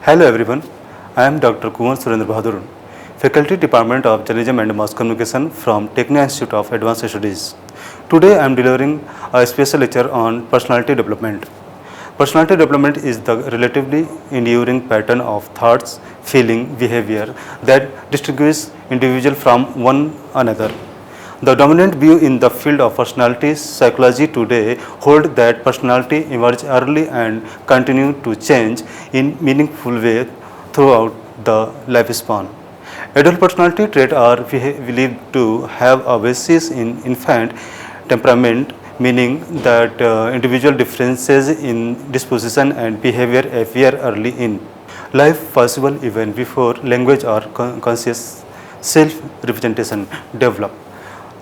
Hello everyone, I am Dr. Kumar Surendra Bahadur, Faculty Department of Journalism and Mass Communication from Technion Institute of Advanced Studies. Today I am delivering a special lecture on personality development. Personality development is the relatively enduring pattern of thoughts, feeling, behavior that distinguishes individual from one another. The dominant view in the field of personality psychology today hold that personality emerge early and continue to change in meaningful way throughout the lifespan. Adult personality traits are believed to have a basis in infant temperament, meaning that individual differences in disposition and behavior appear early in life, possible even before language or conscious self-representation develop.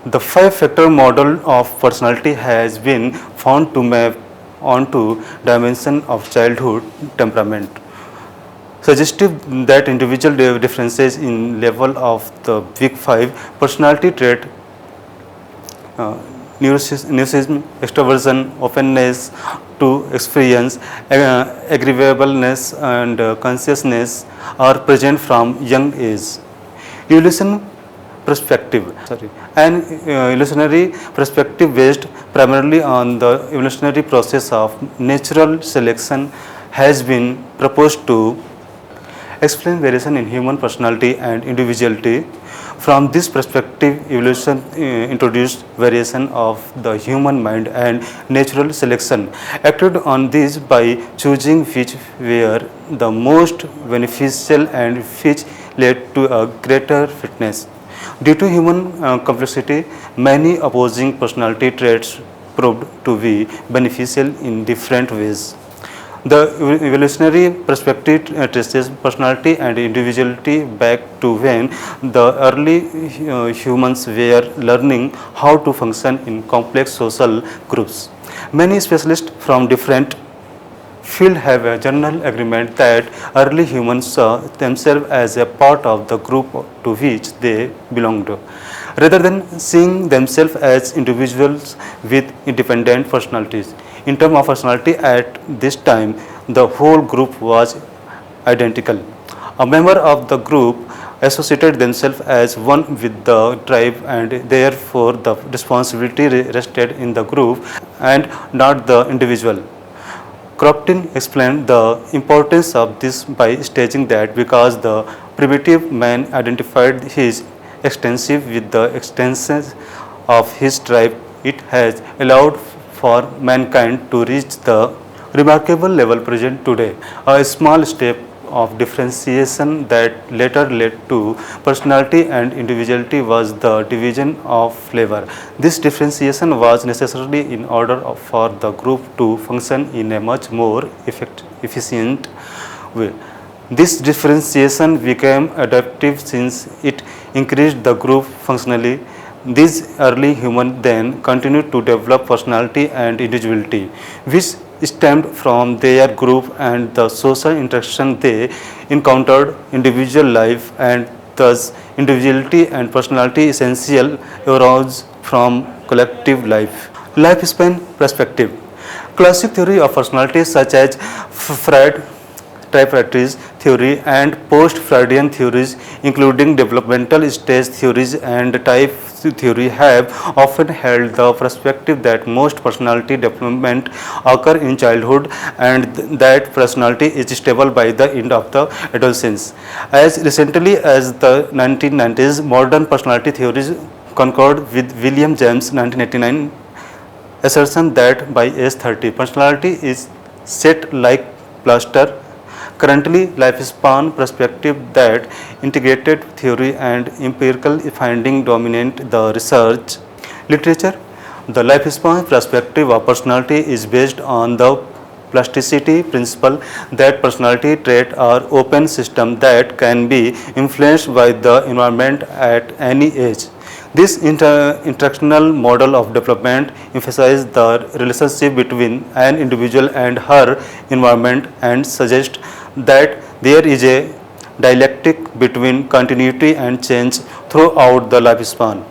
The five-factor model of personality has been found to map onto dimension of childhood temperament, suggestive that individual differences in level of the big five personality trait, neuroticism, extroversion, openness to experience, agreeableness and consciousness are present from young age. Evolution perspective, an evolutionary perspective based primarily on the evolutionary process of natural selection has been proposed to explain variation in human personality and individuality. From this perspective, evolution introduced variation of the human mind, and natural selection acted on this by choosing which were the most beneficial and which led to a greater fitness. Due to human complexity, many opposing personality traits proved to be beneficial in different ways. The evolutionary perspective traces personality and individuality back to when the early humans were learning how to function in complex social groups. Many specialists from different field have a general agreement that early humans saw themselves as a part of the group to which they belonged, rather than seeing themselves as individuals with independent personalities. In terms of personality, at this time, the whole group was identical. A member of the group associated themselves as one with the tribe, and therefore the responsibility rested in the group and not the individual. Kropotkin explained the importance of this by stating that because the primitive man identified his extensive with the extensions of his tribe, it has allowed for mankind to reach the remarkable level present today. A small step of differentiation that later led to personality and individuality was the division of labor. This differentiation was necessary in order for the group to function in a much more efficient way. This differentiation became adaptive since it increased the group functionally. These early humans then continued to develop personality and individuality, which stemmed from their group and the social interaction they encountered individual life, and thus individuality and personality essential arose from collective life. Lifespan perspective. Classic theory of personality such as Freud tripartite theory and post-Freudian theories, including developmental stage theories and type theory, have often held the perspective that most personality development occur in childhood and that personality is stable by the end of the adolescence. As recently as the 1990s, modern personality theories concurred with William James' 1989 assertion that by age 30, personality is set like plaster. Currently, lifespan perspective that integrated theory and empirical finding dominate the research literature. The lifespan perspective of personality is based on the plasticity principle that personality traits are open systems that can be influenced by the environment at any age. This interactional model of development emphasizes the relationship between an individual and her environment and suggests that there is a dialectic between continuity and change throughout the lifespan.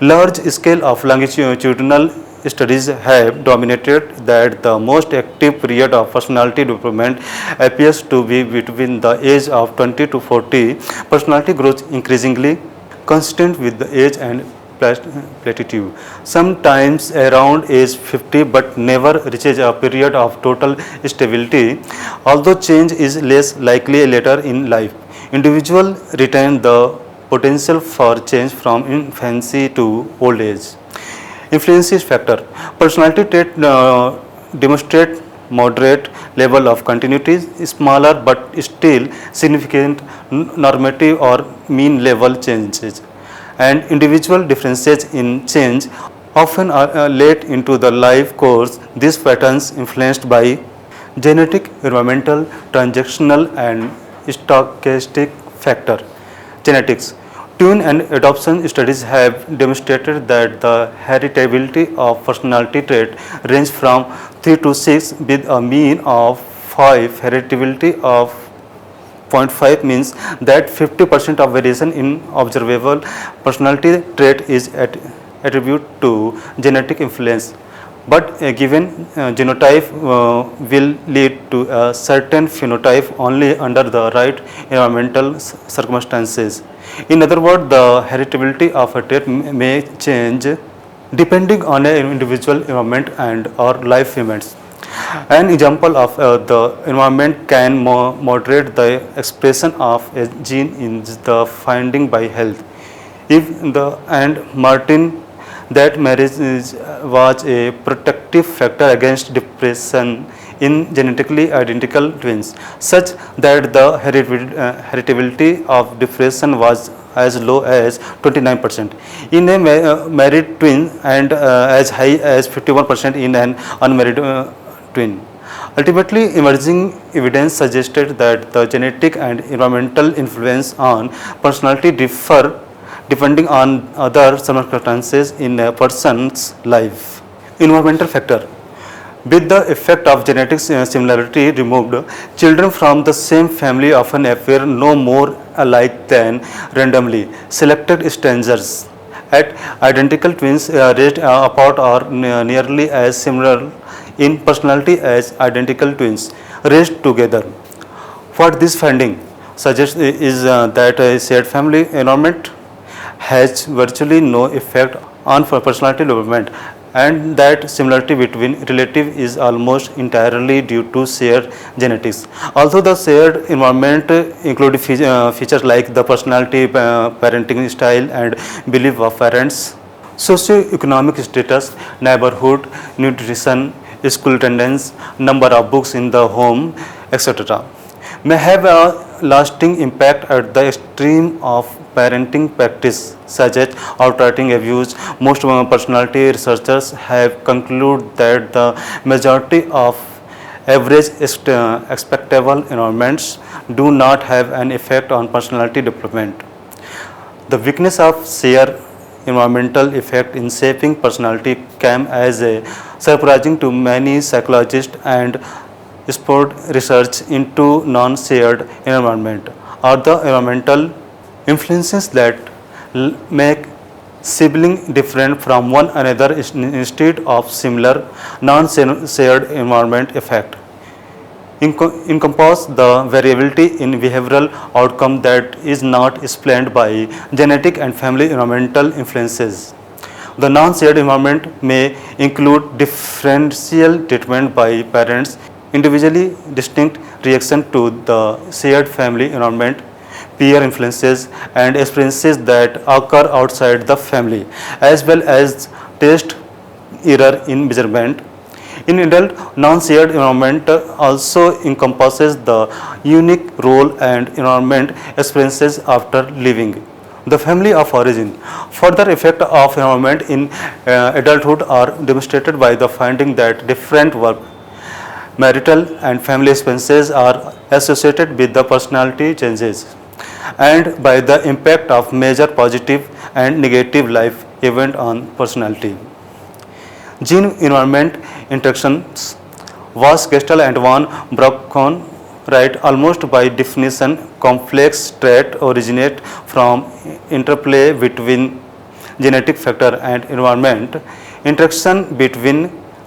Large scale of longitudinal studies have dominated that the most active period of personality development appears to be between the age of 20 to 40. Personality grows increasingly consistent with the age and platitude, sometimes around age 50 but never reaches a period of total stability, although change is less likely later in life. Individuals retain the potential for change from infancy to old age. Influences factor. Personality trait demonstrate moderate level of continuity, smaller but still significant normative or mean level changes, and individual differences in change often are late into the life course. These patterns influenced by genetic, environmental, transactional and stochastic factor. Genetics. Twin and adoption studies have demonstrated that the heritability of personality trait range from 3 to 6 with a mean of 5. Heritability of 0.5 means that 50% of variation in observable personality trait is attributed to genetic influence, but a given genotype will lead to a certain phenotype only under the right environmental circumstances. In other words, the heritability of a trait may change depending on an individual environment and or life events. An example of the environment can moderate the expression of a gene in the finding by health. If the and Martin that marriage was a protective factor against depression in genetically identical twins, such that the heritability of depression was as low as 29% in a married twin and as high as 51% in an unmarried twin. Ultimately, emerging evidence suggested that the genetic and environmental influence on personality differ depending on other circumstances in a person's life. Environmental factor. With the effect of genetic similarity removed, children from the same family often appear no more alike than randomly selected strangers. At identical twins raised apart are nearly as similar in personality as identical twins raised together. What this finding suggests is that a shared family environment has virtually no effect on personality development, and that similarity between relatives is almost entirely due to shared genetics. Although the shared environment includes features like the personality, parenting style and belief of parents, socioeconomic status, neighborhood, nutrition, school attendance, number of books in the home, etc., may have a lasting impact at the extreme of parenting practice, such as outrighting abuse. Most personality researchers have concluded that the majority of average expectable environments do not have an effect on personality development. The weakness of shared environmental effect in shaping personality came as a surprising to many psychologists and spurred research into non-shared environment or the environmental influences that make siblings different from one another instead of similar non-shared environment effect. Encompass the variability in behavioral outcome that is not explained by genetic and family environmental influences. The non-shared environment may include differential treatment by parents, individually distinct reaction to the shared family environment, peer influences and experiences that occur outside the family, as well as test error in measurement. In adult, non-shared environment also encompasses the unique role and environment experiences after leaving the family of origin. Further effects of environment in adulthood are demonstrated by the finding that different work, marital and family expenses are associated with the personality changes, and by the impact of major positive and negative life event on personality. Gene environment interactions. Was Gestal and von Brockhorn write almost by definition complex traits originate from interplay between genetic factor and environment. Interaction between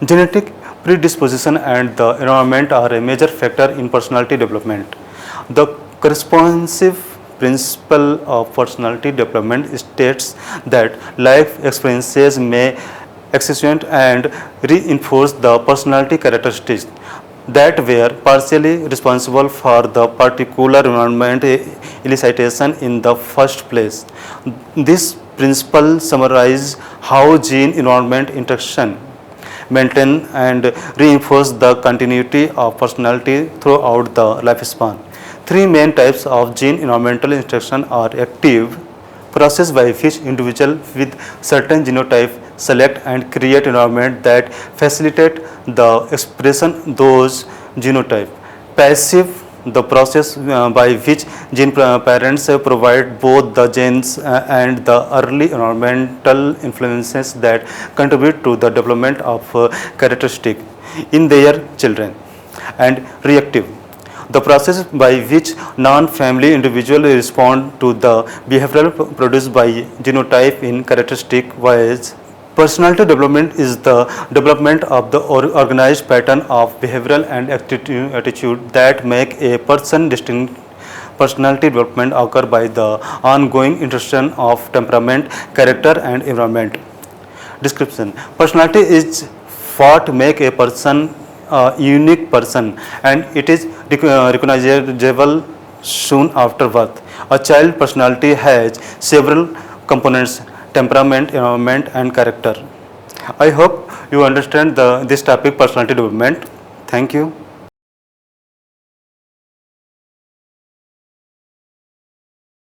genetic predisposition and the environment are a major factor in personality development. The corresponsive principle of personality development states that life experiences may accentuate and reinforce the personality characteristics that were partially responsible for the particular environment elicitation in the first place. This principle summarizes how gene-environment interaction maintain and reinforce the continuity of personality throughout the lifespan. Three main types of gene-environmental interaction are active, process by which individual with certain genotype select and create environment that facilitate the expression those genotype. Passive, the process by which gene parents provide both the genes and the early environmental influences that contribute to the development of characteristic in their children. And reactive, the process by which non-family individuals respond to the behavioral produced by genotype in characteristic ways. Personality development is the development of the organized pattern of behavioral and attitude that make a person distinct. Personality development occur by the ongoing interaction of temperament, character and environment. Description: personality is what make a person a unique person, and it is recognizable soon after birth. A child personality has several components: temperament, environment and character. I hope you understand this topic, personality development. Thank you.